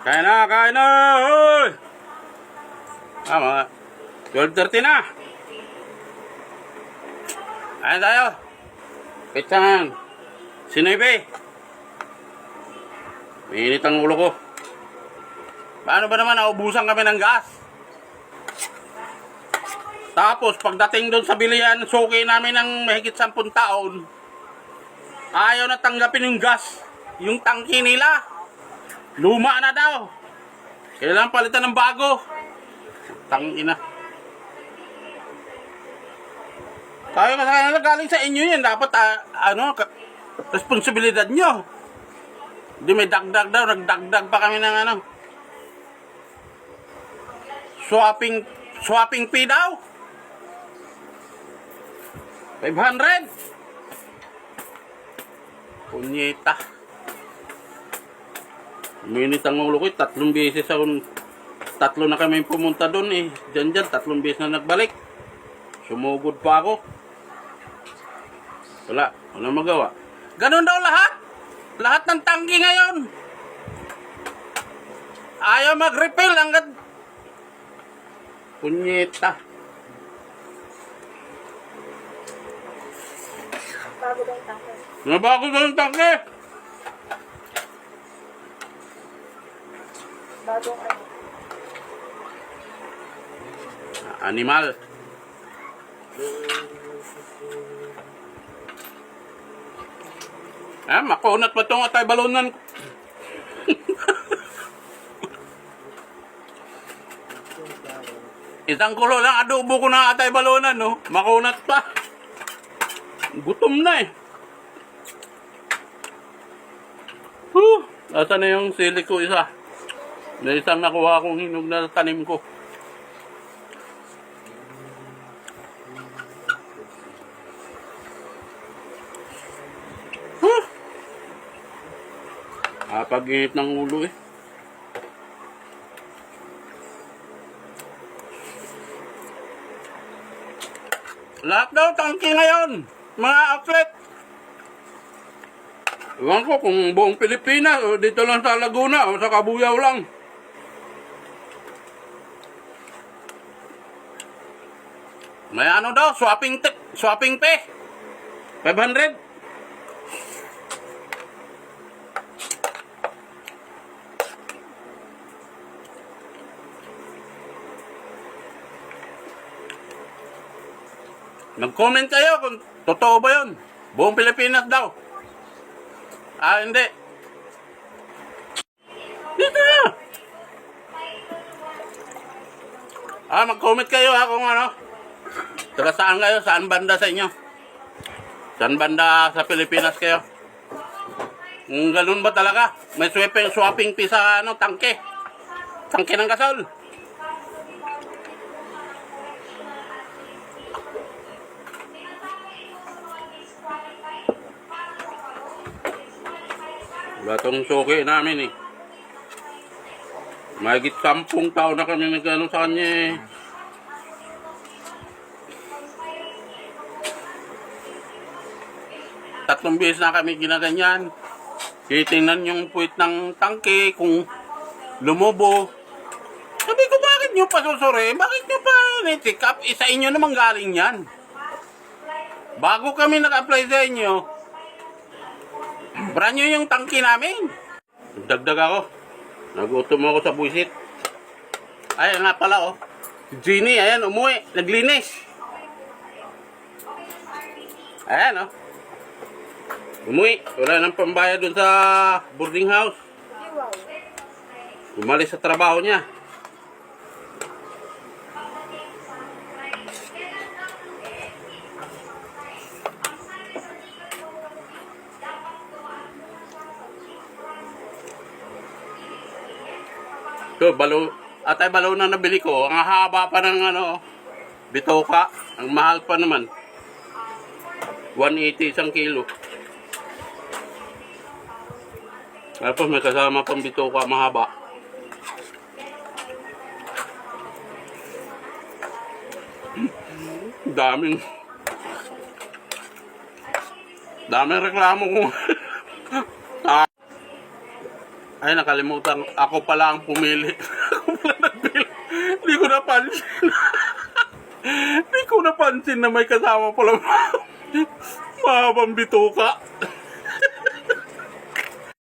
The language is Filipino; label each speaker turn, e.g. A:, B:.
A: Kain na, kain na! Hoy! Mga 12:30 na. Kain tayo. Pitsan. Sinibi. Mainit ang ulo ko. Paano ba naman naubusan kami ng gas? Tapos pagdating doon sa bilihan, suki namin ng mahigit 10 taon, ayaw na tanggapin yung gas. Yung tangki nila, luma na daw. Kailangan palitan ng bago. Tangina. Tayo kasi galing sa inyo yan. Dapat responsibilidad nyo. Hindi may dagdag daw. Nagdagdag pa kami ng swapping fee daw. 500. Punyeta. Minit ang ulo ko. 3 beses ako. 3 na kami pumunta doon eh. Diyan, 3 beses na nagbalik. Sumugod pa ako. Wala magawa. Ganun daw lahat. Lahat ng tangki ngayon. Ayaw mag-refill hanggang punyeta.
B: Bago daw yung tangke.
A: Nabago daw yung tangke.
B: Bagong ano.
A: Animal. Makunat pa itong atay balonan. Isang kulo lang adobo ko ng atay balonan, no? Makunat pa. Gutom na eh. Asa na yung sili ko isa? Na isang nakuha kong hinog na tanim ko. Pag-init ng ulo eh. Lahat daw tangki ngayon, mga outlet. Ewan ko kung buong Pilipinas o dito lang sa Laguna o sa Kabuyao lang. May ano daw, swapping pay. 500. Mag-comment kayo kung totoo ba yun. Buong Pilipinas daw. Hindi. Dito na. Mag-comment kayo kung ano. Taga saan kayo? Saan banda sa inyo? Saan banda sa Pilipinas kayo? Ganun ba talaga? May swapping fee sa tangke. Tangke ng gasol. Batong suki namin eh. Mahigit 10 taon na kami nag-ano sa kanya eh. Tatlong beses na kami ginaganyan. Titingnan yung puwit ng tangke kung lumubo. Sabi ko, bakit nyo pa susuri? Bakit nyo pa check up? Sa inyo naman galing yan. Bago kami nag-apply sa inyo, brand new yung tangki namin. Dagdag ako. Nagutom ako sa buwisit. Ayan nga pala oh. Jeannie, ayan, umuwi. Naglinis. Ayan oh. Umuwi. Wala nang pambayad dun sa boarding house. Umalis sa trabaho niya. So, atay balo na nabili ko. Ang haba pa ng bitoka. Ang mahal pa naman. 180 isang kilo. Tapos may kasama pang bitoka mahaba. Daming reklamo ko. Ay, nakalimutan. Ako pala ang pumili. Ako pala nagpili. Hindi ko napansin. Hindi ko napansin na may kasama pala. Mahabang bituka.